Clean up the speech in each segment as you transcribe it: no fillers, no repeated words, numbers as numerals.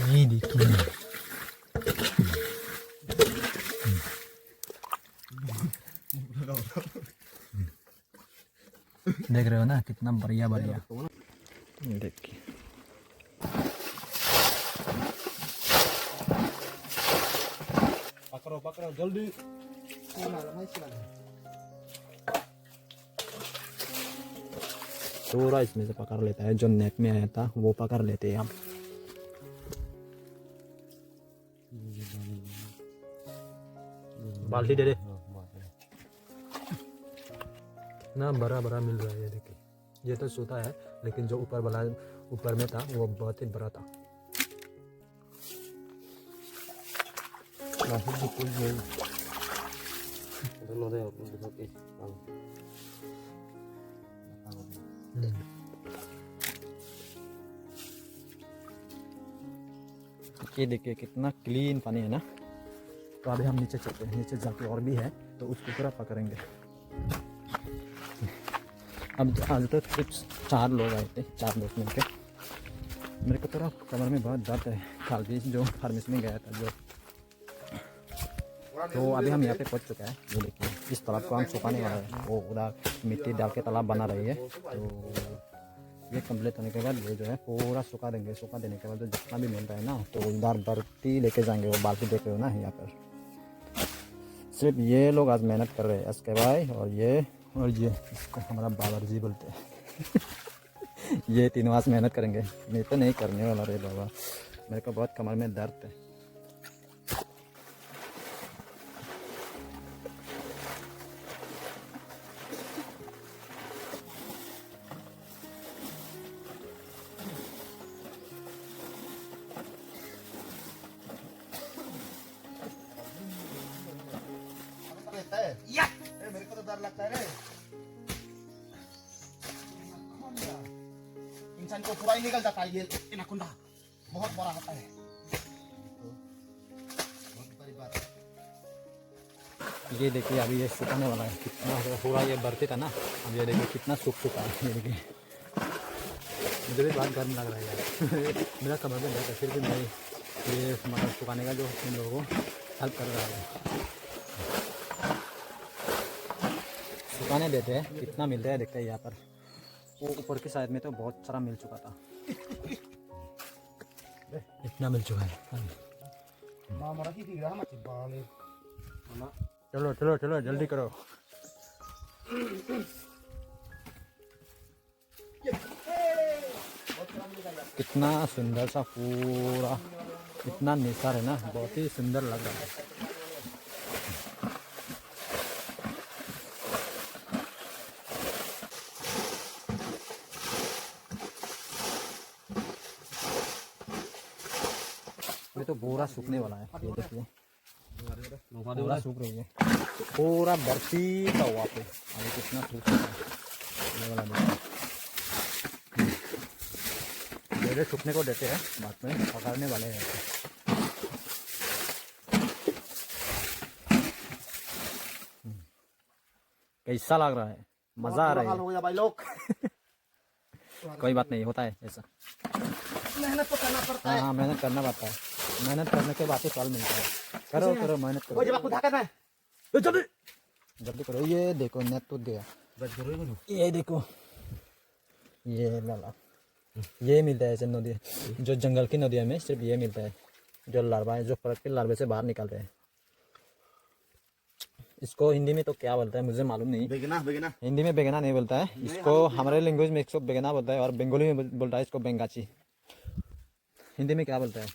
ये देखिए, देख रहे हो ना कितना बढ़िया बढ़िया। देखिए पकड़ो पकड़ो जल्दी। थोड़ा इसमें से पकड़ लेता है, जो नेट में आया था वो पकड़ लेते हैं हम। बाल्टी दे दे ना, बड़ा बड़ा मिल रहा है। ये देखिए, ये तो छोटा है, लेकिन जो ऊपर वाला ऊपर में था वो बहुत ही बड़ा था। ये देखिए कितना क्लीन पानी है ना। तो अभी हम नीचे चलते हैं, नीचे जाके और भी है तो उसको पूरा पकड़ेंगे। अब आज तक सिर्फ 4 लोग आए थे, 4 दोस्त मिलके। मेरे को थोड़ा कमर में बहुत दर्द है, कल भी जो फार्मेसी में गया था जो। तो अभी हम यहाँ पे पहुँच चुका है। ये देखिए, इस तालाब को हम सुखाने वाले हैं। वो उधर मिट्टी डाल के तालाब बना रही है। तो ये कंप्लीट होने के बाद ये जो है पूरा सुखा देंगे। सुखा देने के बाद तो जितना भी मिल रहा है ना, तो उधर बर्ती लेके जाएंगे। वो बाल्टी देख रहे हो ना यहाँ पर। सिर्फ ये लोग आज मेहनत कर रहे हैं, एसके भाई और ये इसको हमारा बाबरजी बोलते हैं। ये तीनों आज मेहनत करेंगे। मैं तो नहीं करने वाला रे बाबा, मेरे को बहुत कमर में दर्द है। मेरे को तो डर लगता है रे। इंसान को पूरा ही निकल जाता है ये एनाकोंडा, बहुत बड़ा होता है। बहुत बड़ी बात। ये देखिए अभी ये सुखाने वाला है। कितना पूरा ये भरते था ना, अब ये देखिए कितना सूख चुका है। ये देखिए, मुझे भी बहुत गर्म लग रहा है यार। मेरा कमर में दर्द है, फिर भी मैं ये मतलब सुखाने का जो इन लोगों को हेल्प कर रहा है। सुखाने देते हैं, कितना मिलता है देखते हैं यहाँ पर। वो ऊपर की साइड में तो बहुत सारा मिल चुका था। इतना मिल चुका है। चलो चलो चलो जल्दी करो। कितना सुंदर सा पूरा, इतना निसार है ना, बहुत ही सुंदर लग रहा है। ये तो पूरा सूखने वाला है। ये देखिए पूरा सूख रही है, पूरा बर्फी का हुआ पे। अभी कितना सूख रहा है ये वाला देखिए। धीरे सूखने को देते हैं, बाद में पकड़ने वाले हैं। कैसा लग रहा है? मजा आ रहा है भाई लोग। कोई बात नहीं, होता है ऐसा। मेहनत तो करना पड़ता है। हाँ, मेहनत करना पड़ता है। मेहनत करने के बाद ही फल मिलता है। करो करो मेहनत करो। जब आपको करना है जल्दी जल्दी करो। ये देखो नेट टूट गया। ये देखो, ये लाला, ये मिलता है ऐसे नदी, जो जंगल की नदियों में सिर्फ ये मिलता है। जो लार्वा है, जो फरक के लार्वे से बाहर निकलते हैं। इसको हिंदी में तो क्या बोलता है मुझे मालूम नहीं। बेगना बेगना हिंदी में बेगना नहीं बोलता है इसको, हमारे लैंग्वेज में इसको बेगना बोलता है, और बंगाली में बोलता है इसको बेंगाची। हिंदी में क्या बोलता है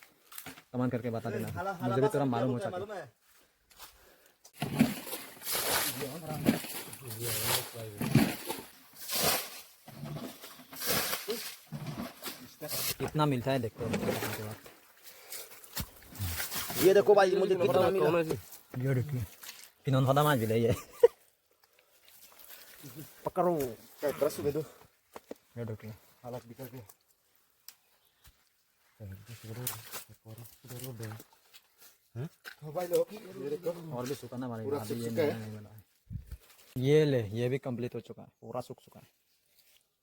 कमेंट करके बता देना, मुझे भी थोड़ा मालूम हो सकता है। कितना मिलता है देखते हैं। ये देखो भाई मुझे कितना मिला। ये देखिए पिनोन होदा माज भी ले ये पकड़ो क्या ड्रेस दे दो। ये देखिए हालत बिगड़ गई। भाई लोग मेरे को और भी सुखाना पड़ेगा, अभी ये नहीं बना है। ये ले, ये भी कंप्लीट हो चुका है, पूरा सूख चुका है।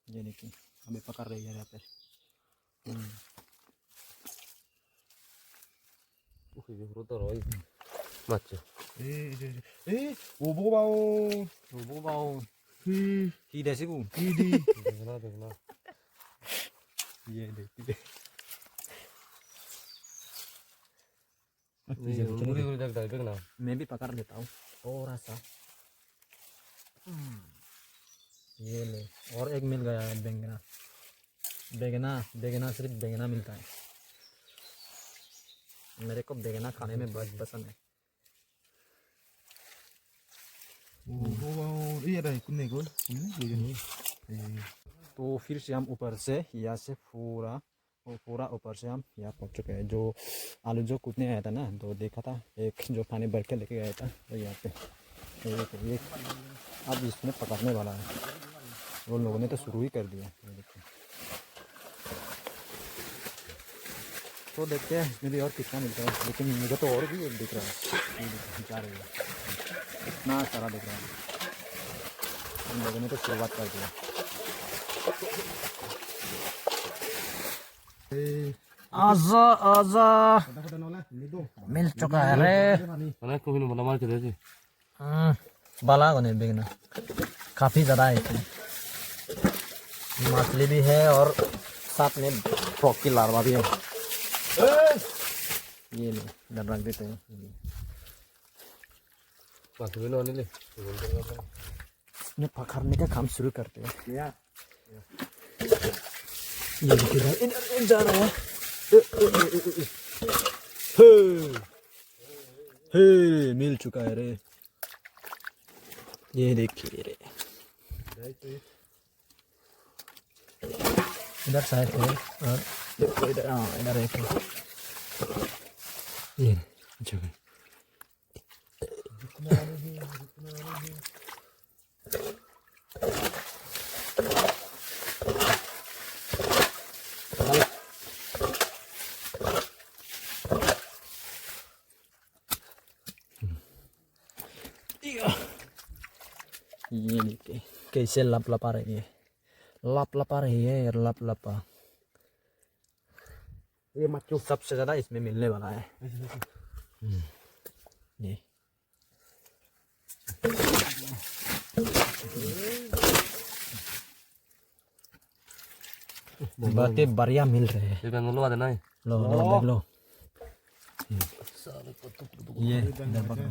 ये देखिए अभी पकड़ रही है यहाँ पे। 이제 그러더라. 맞죠? 오보바오. 오보바오 히, 히 되시고 히디. 되구나. 예, 네, 네. 이제 우리 그러다 되구나. मैं भी पकड़ लेता हूँ थोड़ा सा ये ले और एक मिल गया है बेंगना बेंगना बेंगना सिर्फ बेंगना मिलता है मेरे को बेंगना खाने में बहुत पसंद है 오보바오. 이 đây, con này con. तो फिर से हम ऊपर से यहाँ से पूरा ऊपर से हम यहाँ पहुँच चुके हैं जो आलू जो कूदने आया था ना तो देखा था एक जो पानी भर के लेके गया था तो यहाँ पे ये अब इसमें पकड़ने वाला है वो लोगों ने तो शुरू ही कर दिया ये देखिए तो देखते हैं इसमें भी और कितना मिलता है लेकिन मुझे तो और भी एक दिख रहा है ये देखिए, जा रही है इतना सारा दिख रहा है हम लोगों ने तो शुरुआत कर दिया आजा आजा मिल चुका है रे mana ko hinu bala mar ke de. बाला को नहीं बिकना काफी ज्यादा है इसमें मछली भी है और साथ में फ्रॉक की लार्वा भी है ये ले इधर रख देते हैं Mas bino ni le. इसमें पकड़ने का काम शुरू करते हैं ये देखिए इधर जा रहा है हे मिल चुका है रे ये देखिए रे इधर साइड है और इधर इधर एक ये जगह ये देखिए कैसे लप लपा रही है लप लपा ये मच्छू सबसे ज्यादा इसमें मिलने वाला है ये बातें बढ़िया मिल रहे हैं Ikan lu ada nai. लो देख लो ये इधर पकड़ो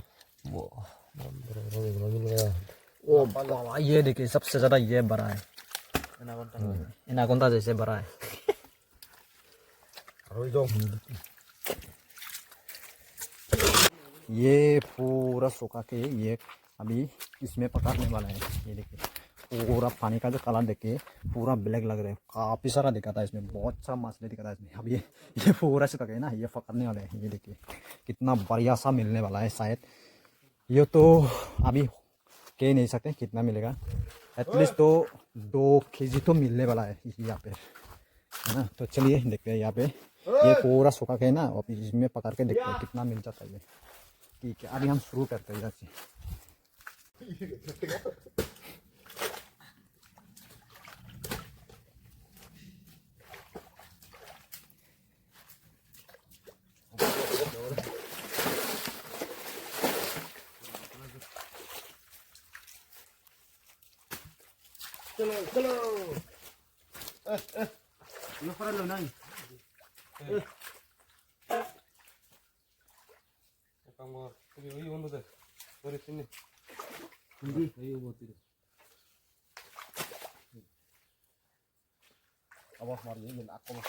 ओ बाबा ये देखिए सबसे ज्यादा ये बड़ा है एनाकोंडा जैसे बड़ा है ये पूरा सूखा के ये अभी इसमें पकड़ने वाला है ये देखिए पूरा पानी का जो कलर देखिए पूरा ब्लैक लग रहा है काफी सारा दिखा था इसमें बहुत सारा मछली दिखा था इसमें अब ये पूरा सूखा के ना ये पकड़ने वाले हैं ये देखिए कितना बढ़िया सा मिलने वाला है शायद ये तो अभी कह नहीं सकते कितना मिलेगा एटलीस्ट तो 2 kg तो मिलने वाला है यहाँ पे है ना तो चलिए देखते हैं यहाँ पे ये पूरा सूखा के ना और इसमें पकड़ के देखते हैं कितना मिल जाता है ठीक है अभी हम शुरू करते हैं यहाँ से चलो nó phát lên này Kamu ini ono deh. Dari sini. đi Ayo buat itu. abah mari ingin aku mah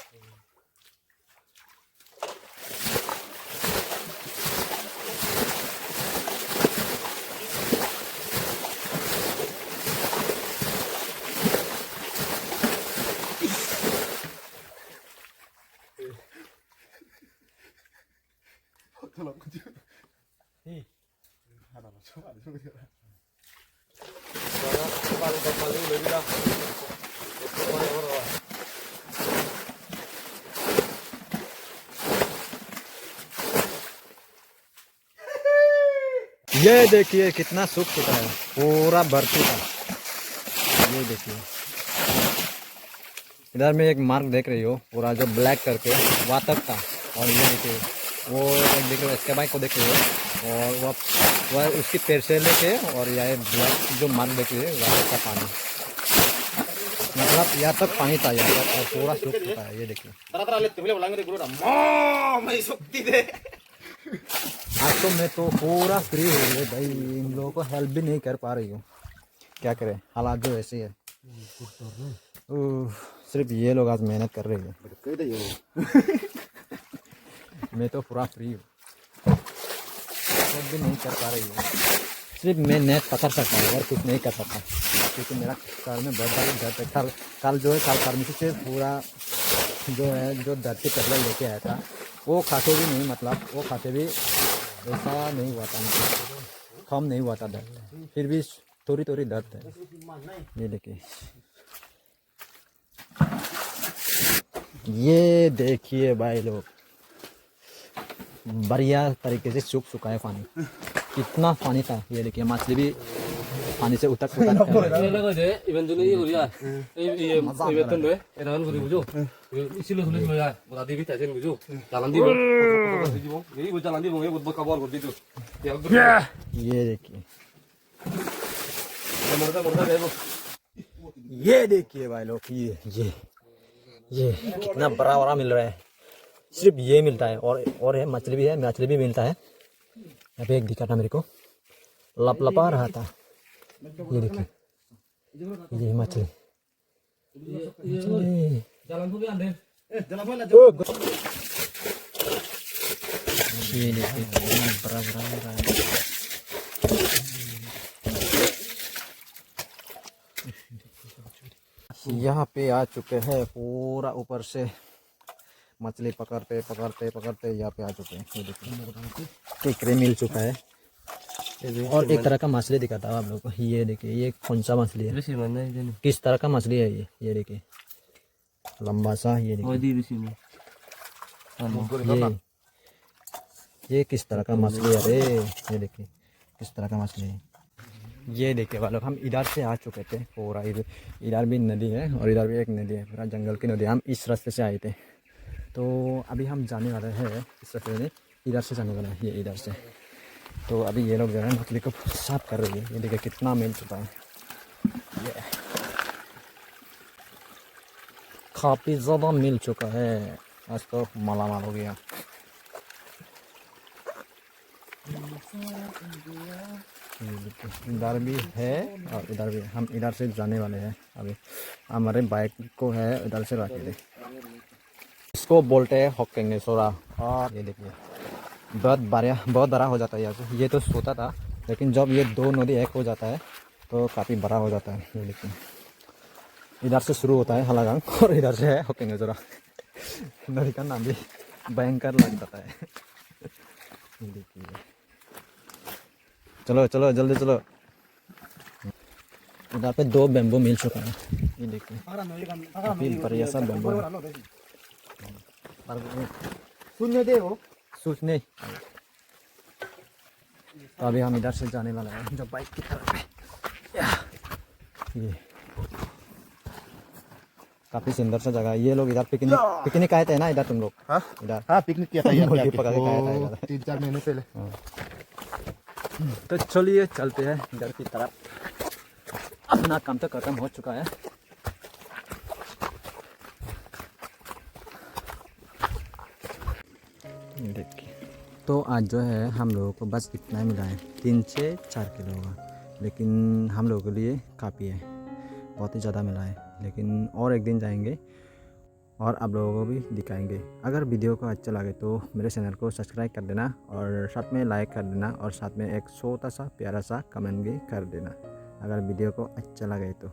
tolong kucing ada macam ada juga Paling lebih dah. ये देखिए कितना सूख चुका है पूरा भर चुका ये देखिए इधर में एक मार्क देख रही हो पूरा जो ब्लैक करके वहाँ तक था और ये देखिए वो देख लो, इसके बाइक को देख लो, और वह उसकी पैर से लेके और यह ब्लैक जो मार्ग देख लीजिए वहाँ का पानी, मतलब यहाँ तक पानी था यहाँ तक, और पूरा सूख चुका है। ये देखिए Tara let boleh ulang ni guru dah. Mo, mai sukti de. आज तो मैं तो पूरा फ्री हो गया भाई, इन लोगों को हेल्प भी नहीं कर पा रही हूँ, क्या करें, हालात जो ऐसे है। सिर्फ ये लोग आज मेहनत कर रहे हैं, Kau dah yo. मैं तो पूरा फ्री हूँ, हेल्प भी नहीं कर पा रही हूँ। सिर्फ मैं नेट पकड़ सकता हूँ और कुछ नहीं कर सकता, क्योंकि मेरा सर में बहुत सारे दर्द है। कल जो है, कल फार्मेसी से पूरा जो है जो दर्द की टेबलेट लेके आया था, वो खाते भी नहीं, मतलब वो खाते भी ऐसा नहीं हुआ था, कम नहीं हुआ था दर्द, फिर भी थोड़ी थोड़ी दर्द है। ये देखिए, ये देखिए भाई लोग, बढ़िया तरीके से सूख चुका है पानी, कितना पानी था। ये देखिए मछली भी पानी से उतर उतर 이래가 이제 이벤트는 우리야. 이 이벤트 왜? 이런 소리 보죠. 이실로 소리 뭐야? 뭐 나디 비타 되는 거죠. 잘안디 뭐. 이거 잘안디 뭐 이거 뭐 까버 거지. ये देखिए, 머르다 대고. ये देखिए भाई लोग, ये कितना बड़ा बड़ा मिल रहा है। सिर्फ ये मिलता है, और है मछली भी है, मछली भी मिलता है। यहाँ पे एक दिखा था मेरे को, लपलपा रहा था। ये देखिए, ये मछली, jalan tuh ande. Jalan bola. ये देखिए कितना बड़ा बड़ा मिल रहा है। यहाँ पे आ चुके हैं, पूरा ऊपर से मछली पकड़ते पकड़ते पकड़ते यहाँ पे आ चुके हैं। ये देखिए केकड़े मिल चुका है, और एक तरह का मछली दिखाता हूँ आप लोग को। ये देखिए, ये कौन सा मछली है, किस तरह का मछली है ये देखिए, लंबा सा। ये देखिए, ये किस तरह का मछली है रे, ये देखिए किस तरह का मछली है। ये देखिए वालों, हम इधर से आ चुके थे, पूरा इधर भी नदी है और इधर भी एक नदी है, पूरा जंगल की नदी। हम इस रास्ते से आए थे, तो अभी हम जाने वाले हैं इस रास्ते में, इधर से जाने वाला है, ये इधर से। तो अभी ये लोग जो है मछली को साफ कर रही है। ये देखिए कितना मिल चुका है, ये काफ़ी ज़्यादा मिल चुका है, आज तो मालामाल हो गया। इधर भी है और इधर भी, हम इधर से जाने वाले हैं। अभी हमारे बाइक को है इधर से रखे थे, इसको बोलते हैं होकेंगे सोरा। और ये देखिए बहुत बड़ा हो जाता है यहाँ से। ये तो सोता था, लेकिन जब ये दो नदी एक हो जाता है तो काफ़ी बड़ा हो जाता है। ये देखिए, इधर से शुरू होता है हलागंग और इधर से है होकेंगे सोरा। नदी का नाम भी भयंकर लग जाता है। ये देखिए, चलो चलो जल्दी चलो। इधर पे 2 बेम्बू मिल चुका है, ये देखिए काफी बढ़िया सा बेम्बू है। Sunya de ho. सूचने तो अभी हम इधर से जाने वाले हैं, जो बाइक की तरफ है। ये काफी सुंदर सा जगह है। ये लोग इधर पिकनिक आए थे ना, इधर तुम लोग? हाँ इधर हाँ पिकनिक किया था यार, मुर्गी पका के खाया था इधर। 3-4 महीने पहले। तो चलिए चलते हैं इधर की तरफ। अपना काम तो खत्म हो चुका है। देखिए, तो आज जो है हम लोगों को बस इतना ही मिला है, 3 से 4 किलो का, लेकिन हम लोगों के लिए काफ़ी है, बहुत ही ज़्यादा मिला है। लेकिन और एक दिन जाएंगे और आप लोगों को भी दिखाएंगे। अगर वीडियो को अच्छा लगे तो मेरे चैनल को सब्सक्राइब कर देना और साथ में लाइक कर देना और साथ में एक छोटा सा प्यारा सा कमेंट भी कर देना, अगर वीडियो को अच्छा लगे तो।